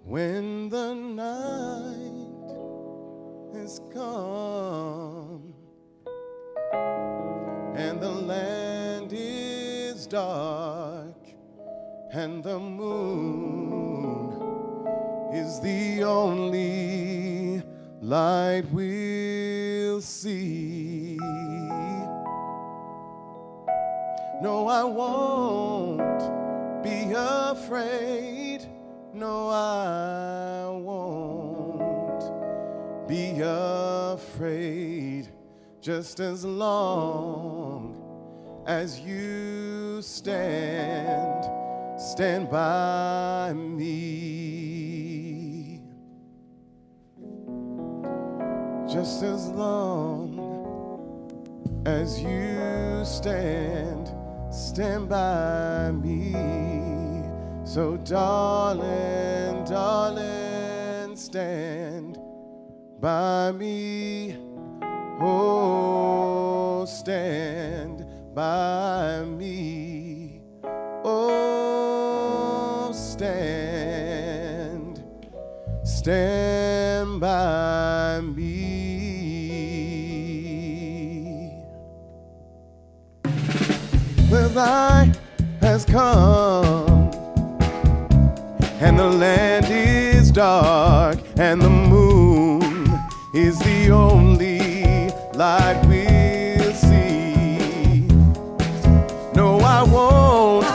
When the night is come and the land is dark and the moon is the only light we'll see. No, I won't be afraid. No, I won't be afraid, just as long as you stand by me. Just as long as you stand by me. So darling, darling, stand by me. Oh, stand by me. Oh, stand by me. The night has come and the land is dark, and the moon is the only light we'll see. No, I won't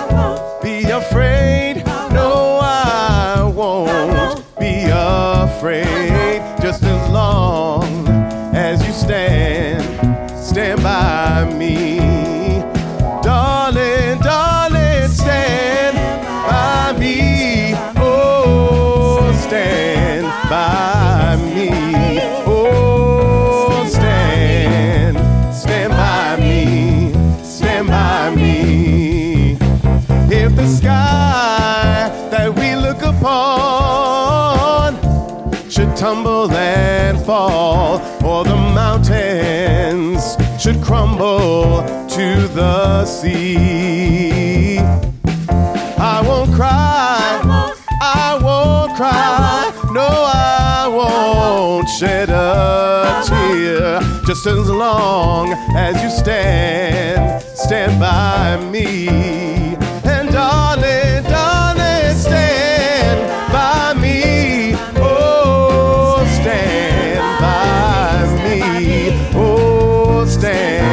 be afraid. No, I won't be afraid. Just as long as you stand by me. Darling, darling, stand by me. Stand by me. Oh, stand by me. Stand by me. If the sky that we look upon should tumble and fall, or the mountains should crumble to the sea, I won't cry. I won't cry, no, I won't shed a tear, just as long as you stand by me. And darling, darling, stand by me. Oh, stand by me. Oh, stand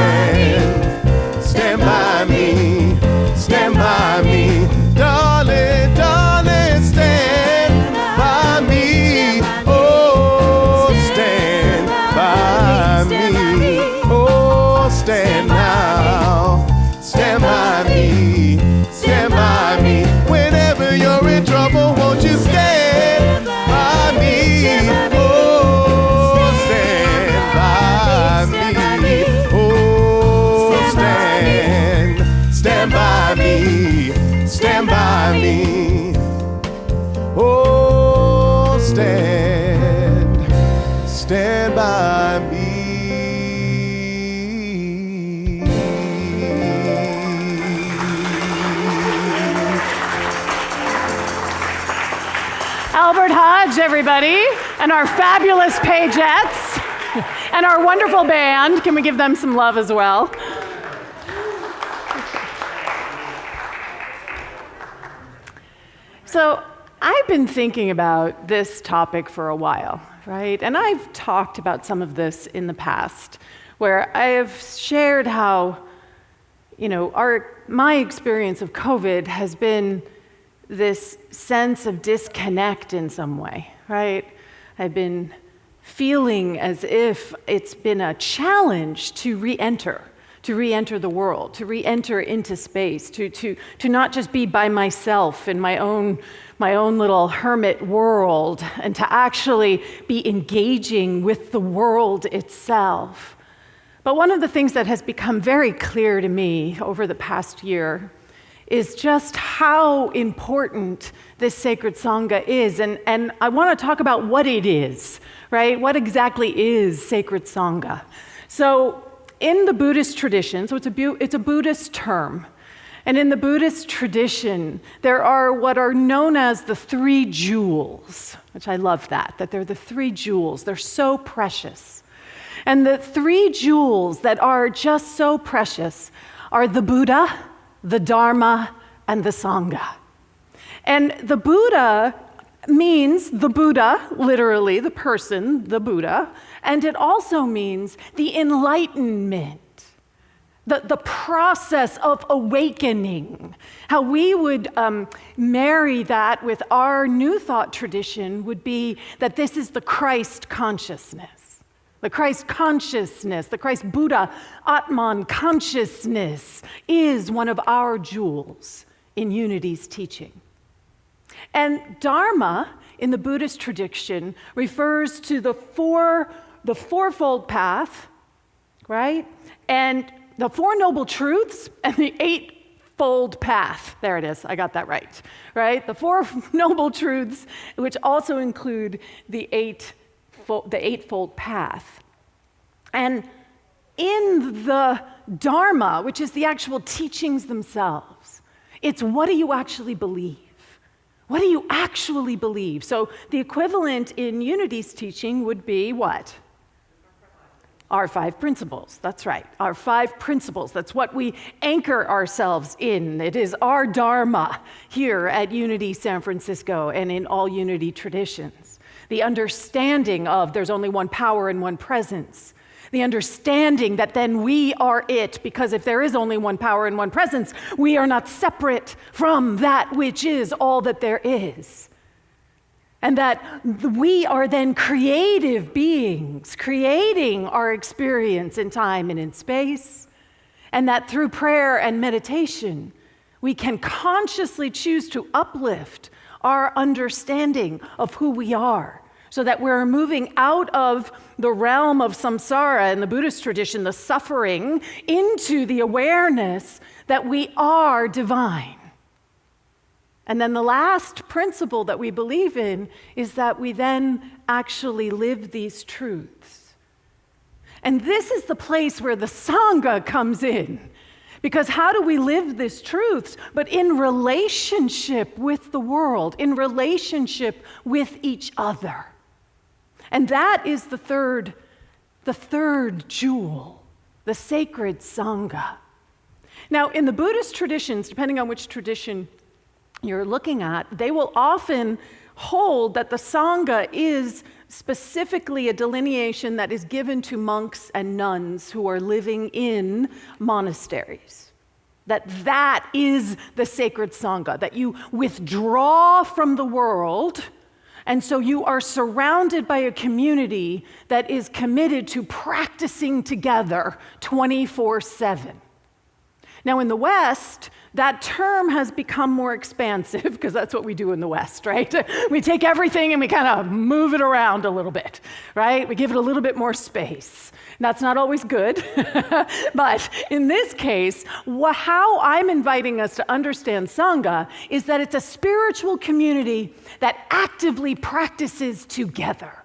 by me. Stand by me. Darling, darling, stand by me. Oh, stand by me. Oh, stand now. Stand by me. Stand by me. Whenever you're in trouble, won't you stand by me? Oh, stand by me. Oh, stand by me. Stand by me. Oh, stand by me. Albert Hodge, everybody, and our fabulous pagettes, and our wonderful band. Can we give them some love as well? So I've been thinking about this topic for a while, right? And I've talked about some of this in the past, where I have shared how, my experience of COVID has been this sense of disconnect in some way, right? I've been feeling as if it's been a challenge to re-enter the world, to re-enter into space, to not just be by myself in my own little hermit world, and to actually be engaging with the world itself. But one of the things that has become very clear to me over the past year is just how important this sacred Sangha is. And I want to talk about what it is, right? What exactly is sacred Sangha? So in the Buddhist tradition, so it's a Buddhist term, And in the Buddhist tradition, there are what are known as the three jewels, which I love that they're the three jewels. They're so precious. And the three jewels that are just so precious are the Buddha, the Dharma, and the Sangha. And the Buddha means the Buddha, literally the person, the Buddha, and it also means the enlightenment. The process of awakening. How we would marry that with our New Thought tradition would be that this is the Christ consciousness. The Christ consciousness, the Christ Buddha Atman consciousness is one of our jewels in Unity's teaching. And Dharma in the Buddhist tradition refers to the fourfold path, right? And the Four Noble Truths and the Eightfold Path. There it is, I got that right? The Four Noble Truths, which also include the Eightfold Path. And in the Dharma, which is the actual teachings themselves, it's what do you actually believe? What do you actually believe? So the equivalent in Unity's teaching would be what? Our 5 principles, that's right. Our 5 principles, that's what we anchor ourselves in. It is our Dharma here at Unity San Francisco and in all Unity traditions. The understanding of there's only one power and one presence. The understanding that then we are it, because if there is only one power and one presence, we are not separate from that which is all that there is. And that we are then creative beings, creating our experience in time and in space. And that through prayer and meditation, we can consciously choose to uplift our understanding of who we are, so that we're moving out of the realm of samsara in the Buddhist tradition, the suffering, into the awareness that we are divine. And then the last principle that we believe in is that we then actually live these truths. And this is the place where the Sangha comes in. Because how do we live these truths? But in relationship with the world, in relationship with each other. And that is the third jewel, the sacred Sangha. Now, in the Buddhist traditions, depending on which tradition you're looking at, they will often hold that the Sangha is specifically a delineation that is given to monks and nuns who are living in monasteries. That is the sacred Sangha, that you withdraw from the world, and so you are surrounded by a community that is committed to practicing together 24/7. Now in the West, that term has become more expansive, because that's what we do in the West, right? We take everything and we kind of move it around a little bit, right? We give it a little bit more space. That's not always good, but in this case, how I'm inviting us to understand Sangha is that it's a spiritual community that actively practices together.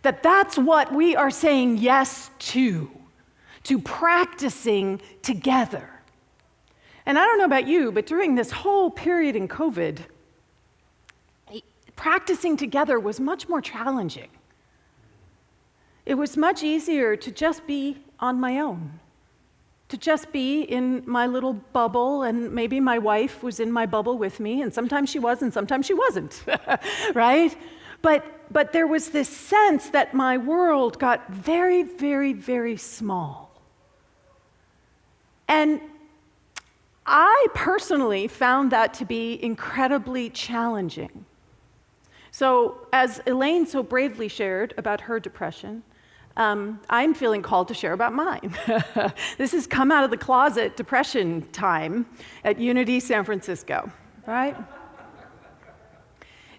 That's what we are saying yes to practicing together. And I don't know about you, but during this whole period in COVID, practicing together was much more challenging. It was much easier to just be on my own, to just be in my little bubble, and maybe my wife was in my bubble with me, and sometimes she was and sometimes she wasn't, right? But there was this sense that my world got very, very, very small. And I personally found that to be incredibly challenging. So, as Elaine so bravely shared about her depression, I'm feeling called to share about mine. This has come out of the closet depression time at Unity San Francisco, right?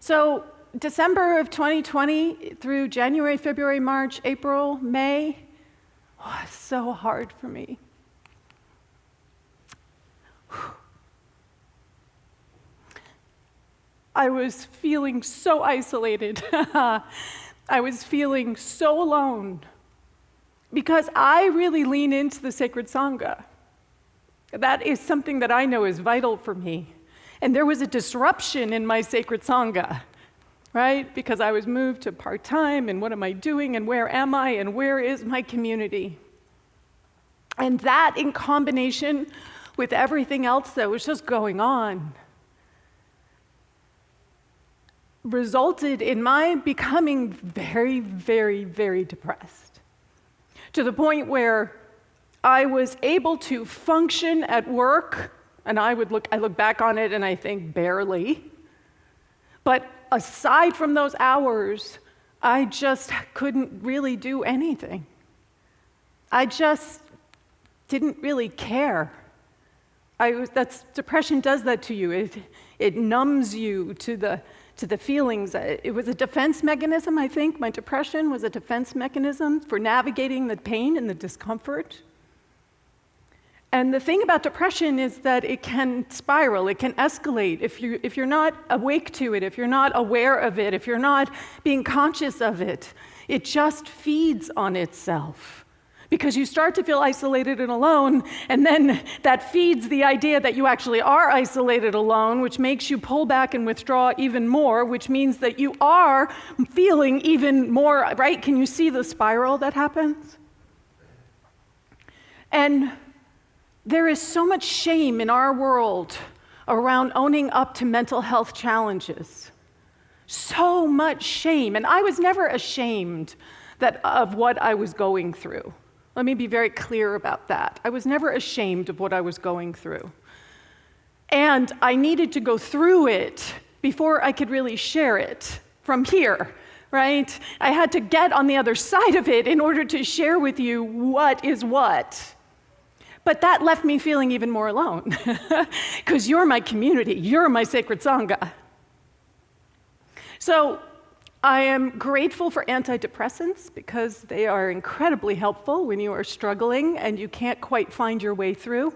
So, December of 2020 through January, February, March, April, May, it's so hard for me. I was feeling so isolated. I was feeling so alone, because I really lean into the sacred Sangha. That is something that I know is vital for me. And there was a disruption in my sacred Sangha, right? Because I was moved to part-time, and what am I doing, and where am I, and where is my community? And that, in combination with everything else that was just going on, resulted in my becoming very, very, very depressed, to the point where I was able to function at work, and I look back on it and I think barely. But aside from those hours, I just couldn't really do anything. I just didn't really care. Depression does that to you. It numbs you to the feelings. It was a defense mechanism, I think. My depression was a defense mechanism for navigating the pain and the discomfort. And the thing about depression is that it can spiral, it can escalate. If you're not awake to it, if you're not aware of it, if you're not being conscious of it, it just feeds on itself. Because you start to feel isolated and alone, and then that feeds the idea that you actually are isolated alone, which makes you pull back and withdraw even more, which means that you are feeling even more, right? Can you see the spiral that happens? And there is so much shame in our world around owning up to mental health challenges. So much shame. And I was never ashamed of what I was going through. Let me be very clear about that. I was never ashamed of what I was going through. And I needed to go through it before I could really share it from here, right? I had to get on the other side of it in order to share with you what is what. But that left me feeling even more alone, because you're my community, you're my sacred Sangha. So I am grateful for antidepressants because they are incredibly helpful when you are struggling and you can't quite find your way through.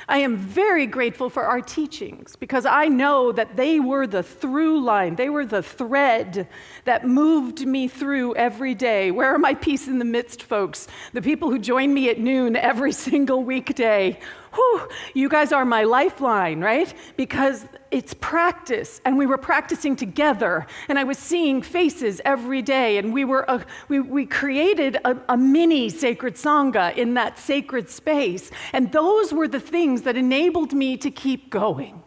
I am very grateful for our teachings because I know that they were the through line, they were the thread that moved me through every day. Where are my peace in the midst folks? The people who join me at noon every single weekday. Whew, you guys are my lifeline, right? Because it's practice, and we were practicing together, and I was seeing faces every day, and we created a mini sacred Sangha in that sacred space, and those were the things that enabled me to keep going.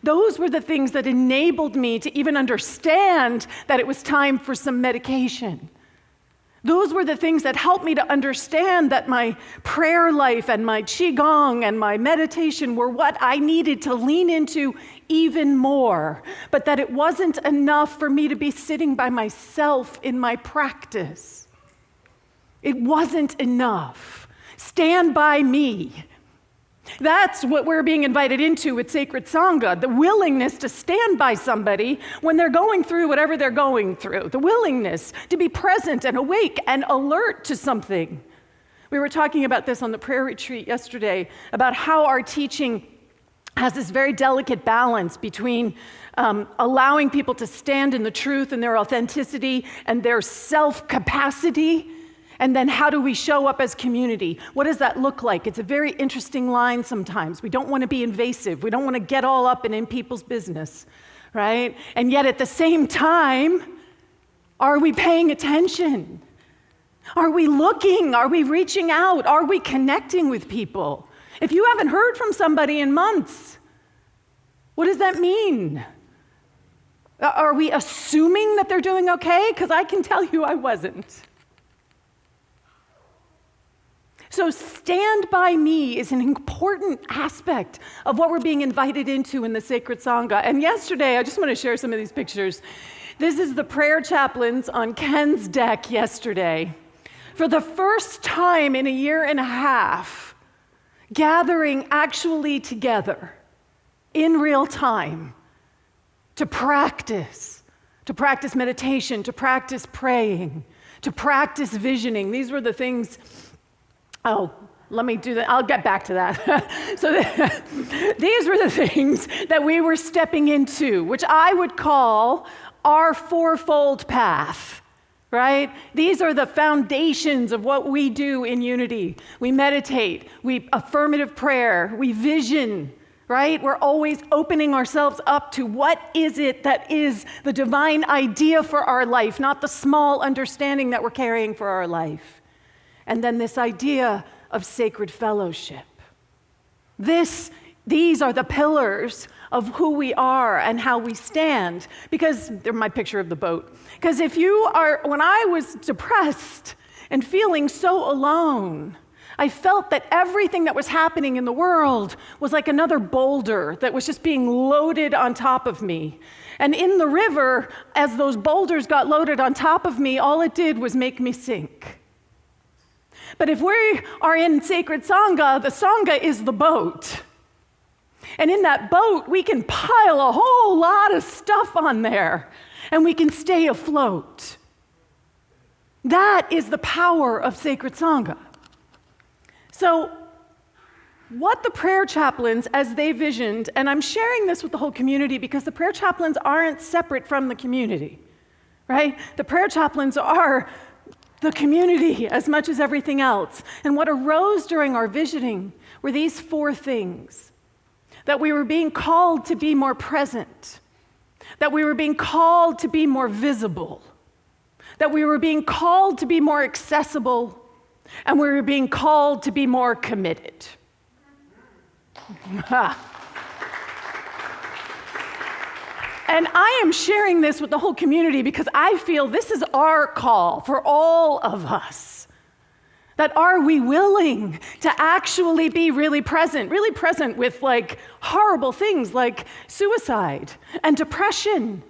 Those were the things that enabled me to even understand that it was time for some medication. Those were the things that helped me to understand that my prayer life and my qigong and my meditation were what I needed to lean into even more, but that it wasn't enough for me to be sitting by myself in my practice. It wasn't enough. Stand by me. That's what we're being invited into with Sacred Sangha, the willingness to stand by somebody when they're going through whatever they're going through, the willingness to be present and awake and alert to something. We were talking about this on the prayer retreat yesterday, about how our teaching has this very delicate balance between allowing people to stand in the truth and their authenticity and their self-capacity. And then how do we show up as community? What does that look like? It's a very interesting line sometimes. We don't want to be invasive. We don't want to get all up and in people's business, right? And yet at the same time, are we paying attention? Are we looking? Are we reaching out? Are we connecting with people? If you haven't heard from somebody in months, what does that mean? Are we assuming that they're doing okay? Because I can tell you I wasn't. So stand by me is an important aspect of what we're being invited into in the Sacred Sangha. And yesterday, I just want to share some of these pictures. This is the prayer chaplains on Ken's deck yesterday. For the first time in a year and a half, gathering actually together in real time to practice meditation, to practice praying, to practice visioning. These were the things. Oh, let me do that. I'll get back to that. So these were the things that we were stepping into, which I would call our fourfold path, right? These are the foundations of what we do in Unity. We meditate, we affirmative prayer, we vision, right? We're always opening ourselves up to what is it that is the divine idea for our life, not the small understanding that we're carrying for our life. And then this idea of sacred fellowship. These are the pillars of who we are and how we stand. Because they're my picture of the boat. Because when I was depressed and feeling so alone, I felt that everything that was happening in the world was like another boulder that was just being loaded on top of me. And in the river, as those boulders got loaded on top of me, all it did was make me sink. But if we are in sacred Sangha, the Sangha is the boat. And in that boat, we can pile a whole lot of stuff on there, and we can stay afloat. That is the power of sacred Sangha. So, what the prayer chaplains, as they visioned, and I'm sharing this with the whole community because the prayer chaplains aren't separate from the community, right? The prayer chaplains are the community as much as everything else. And what arose during our visioning were these 4 things. That we were being called to be more present, that we were being called to be more visible, that we were being called to be more accessible, and we were being called to be more committed. And I am sharing this with the whole community because I feel this is our call for all of us. That are we willing to actually be really present with like horrible things like suicide and depression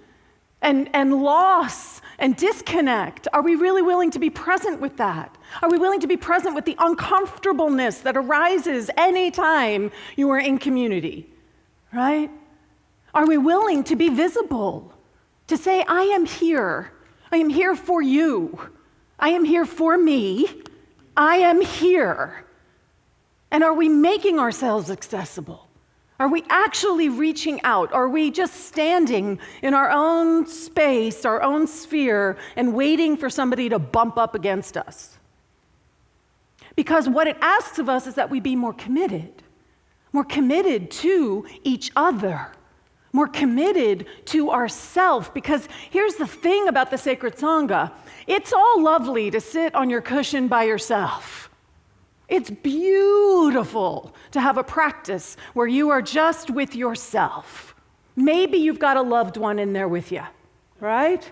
and loss and disconnect? Are we really willing to be present with that? Are we willing to be present with the uncomfortableness that arises anytime you are in community, right? Are we willing to be visible, to say, I am here for you, I am here for me, I am here. And are we making ourselves accessible? Are we actually reaching out? Are we just standing in our own space, our own sphere, and waiting for somebody to bump up against us? Because what it asks of us is that we be more committed to each other, more committed to ourself. Because here's the thing about the sacred Sangha. It's all lovely to sit on your cushion by yourself. It's beautiful to have a practice where you are just with yourself. Maybe you've got a loved one in there with you, right?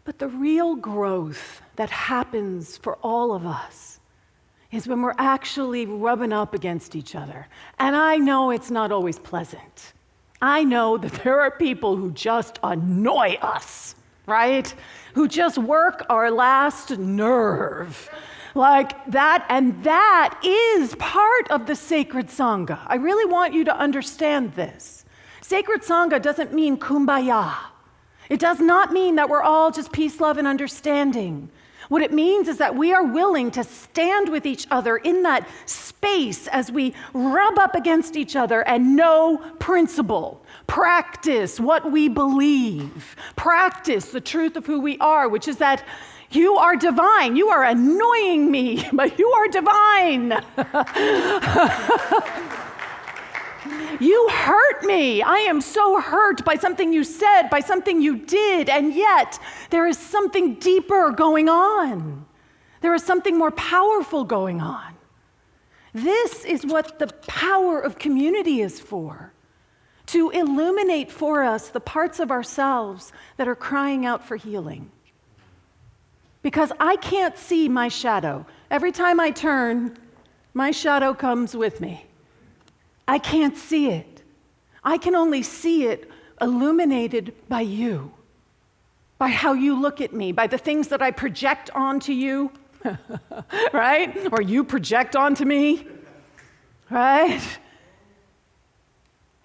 But the real growth that happens for all of us is when we're actually rubbing up against each other. And I know it's not always pleasant. I know that there are people who just annoy us, right? Who just work our last nerve. Like that, and that is part of the sacred Sangha. I really want you to understand this. Sacred Sangha doesn't mean kumbaya. It does not mean that we're all just peace, love, and understanding. What it means is that we are willing to stand with each other in that space as we rub up against each other and know principle, practice what we believe, practice the truth of who we are, which is that you are divine. You are annoying me, but you are divine. You hurt me. I am so hurt by something you said, by something you did, and yet there is something deeper going on. There is something more powerful going on. This is what the power of community is for, to illuminate for us the parts of ourselves that are crying out for healing. Because I can't see my shadow. Every time I turn, my shadow comes with me. I can't see it. I can only see it illuminated by you, by how you look at me, by the things that I project onto you, right? Or you project onto me, right?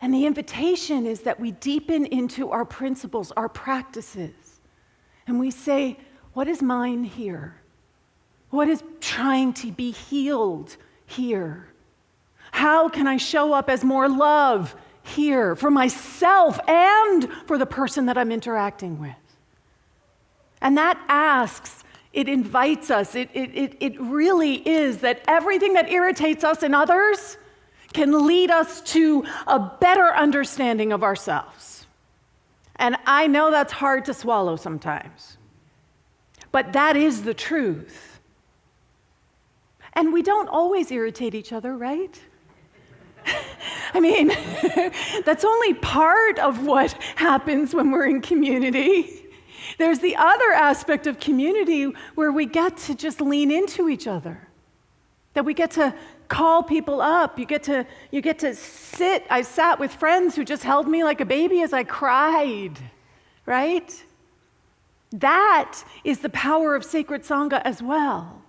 And the invitation is that we deepen into our principles, our practices, and we say, what is mine here? What is trying to be healed here? How can I show up as more love here for myself and for the person that I'm interacting with? And that asks, it invites us, it really is that everything that irritates us in others can lead us to a better understanding of ourselves. And I know that's hard to swallow sometimes, but that is the truth. And we don't always irritate each other, right? I mean, that's only part of what happens when we're in community. There's the other aspect of community where we get to just lean into each other, that we get to call people up. You get to sit. I sat with friends who just held me like a baby as I cried, right? That is the power of sacred Sangha as well.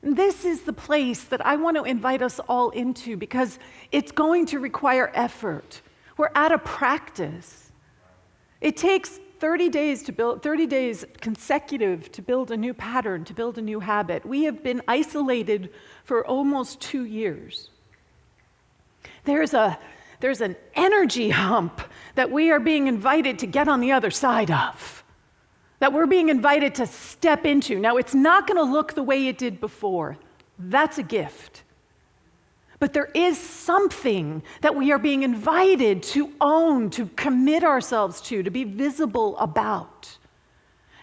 This is the place that I want to invite us all into because it's going to require effort. We're at a practice. It takes 30 days consecutive to build a new pattern, to build a new habit. We have been isolated for almost 2 years. There's an energy hump that we are being invited to get on the other side of, that we're being invited to step into. Now, it's not going to look the way it did before. That's a gift. But there is something that we are being invited to own, to commit ourselves to be visible about.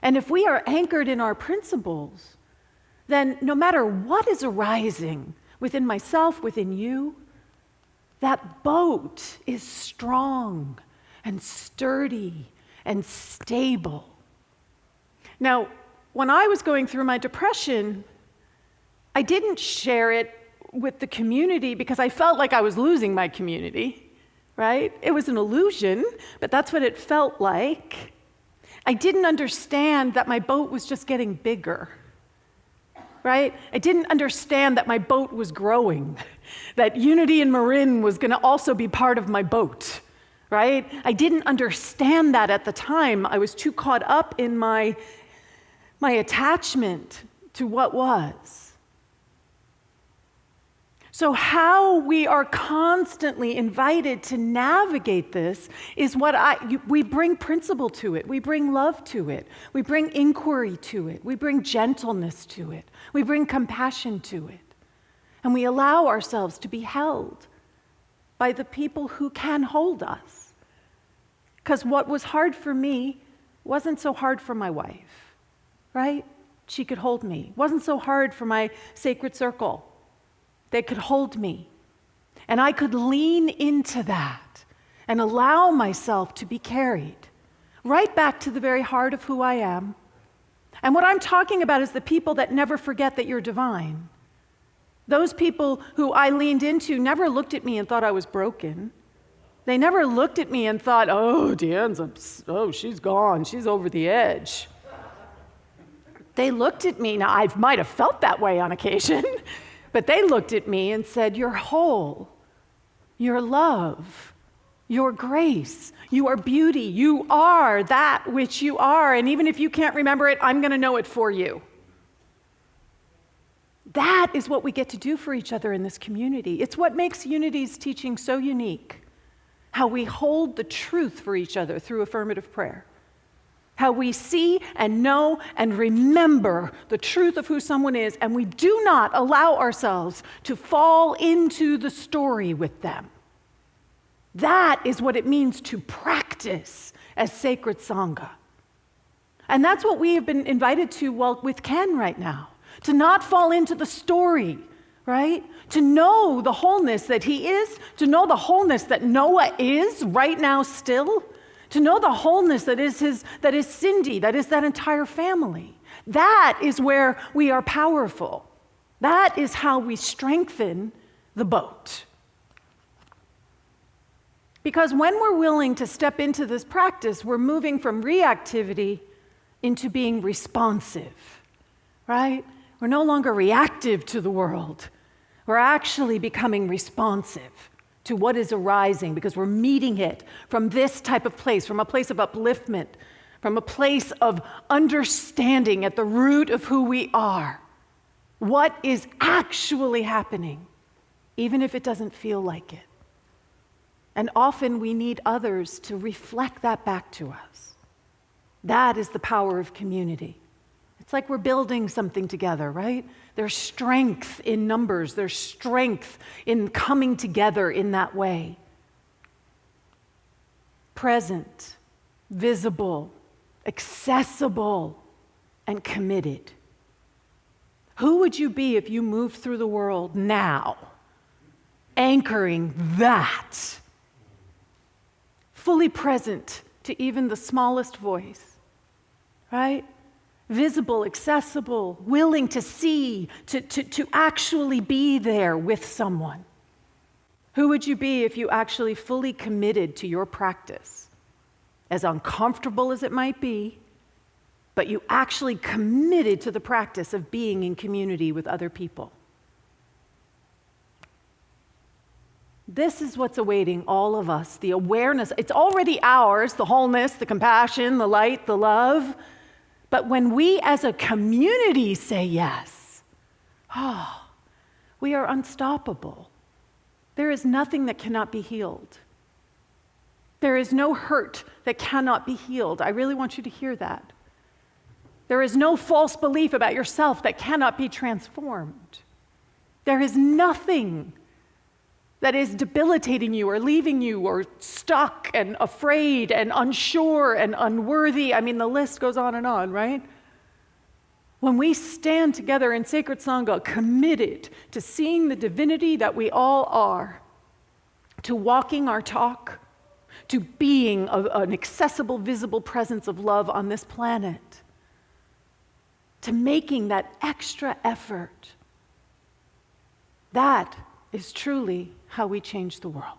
And if we are anchored in our principles, then no matter what is arising within myself, within you, that boat is strong and sturdy and stable. Now, when I was going through my depression, I didn't share it with the community because I felt like I was losing my community, right? It was an illusion, but that's what it felt like. I didn't understand that my boat was just getting bigger, right? I didn't understand that my boat was growing, that Unity and Marin was going to also be part of my boat, right? I didn't understand that at the time. I was too caught up in my attachment to what was. So how we are constantly invited to navigate this is we bring principle to it. We bring love to it. We bring inquiry to it. We bring gentleness to it. We bring compassion to it. And we allow ourselves to be held by the people who can hold us. Because what was hard for me wasn't so hard for my wife, right? She could hold me. It wasn't so hard for my sacred circle. They could hold me. And I could lean into that and allow myself to be carried right back to the very heart of who I am. And what I'm talking about is the people that never forget that you're divine. Those people who I leaned into never looked at me and thought I was broken. They never looked at me and thought, oh, DeeAnn's, she's gone. She's over the edge. They looked at me. Now, I might have felt that way on occasion. But they looked at me and said, you're whole, you're love, you're grace, you are beauty, you are that which you are, and even if you can't remember it, I'm going to know it for you. That is what we get to do for each other in this community. It's what makes Unity's teaching so unique, how we hold the truth for each other through affirmative prayer. How we see and know and remember the truth of who someone is, and we do not allow ourselves to fall into the story with them. That is what it means to practice as sacred Sangha. And that's what we have been invited to with Ken right now, to not fall into the story, right? To know the wholeness that he is, to know the wholeness that Noah is right now still, to know the wholeness that is Cindy, that is that entire family. That is where we are powerful. That is how we strengthen the boat. Because when we're willing to step into this practice, we're moving from reactivity into being responsive, right? We're no longer reactive to the world. We're actually becoming responsive to what is arising because we're meeting it from this type of place, from a place of upliftment, from a place of understanding at the root of who we are, what is actually happening, even if it doesn't feel like it. And often we need others to reflect that back to us. That is the power of community. It's like we're building something together, right? There's strength in numbers. There's strength in coming together in that way. Present, visible, accessible, and committed. Who would you be if you moved through the world now, anchoring that? Fully present to even the smallest voice, right? Visible, accessible, willing to see, to actually be there with someone. Who would you be if you actually fully committed to your practice? As uncomfortable as it might be, but you actually committed to the practice of being in community with other people. This is what's awaiting all of us, the awareness. It's already ours, the wholeness, the compassion, the light, the love. But when we as a community say yes, we are unstoppable. There is nothing that cannot be healed. There is no hurt that cannot be healed. I really want you to hear that. There is no false belief about yourself that cannot be transformed. There is nothing that is debilitating you or leaving you or stuck and afraid and unsure and unworthy. I mean, the list goes on, right? When we stand together in sacred Sangha, committed to seeing the divinity that we all are, to walking our talk, to being an accessible, visible presence of love on this planet, to making that extra effort, that is truly how we change the world.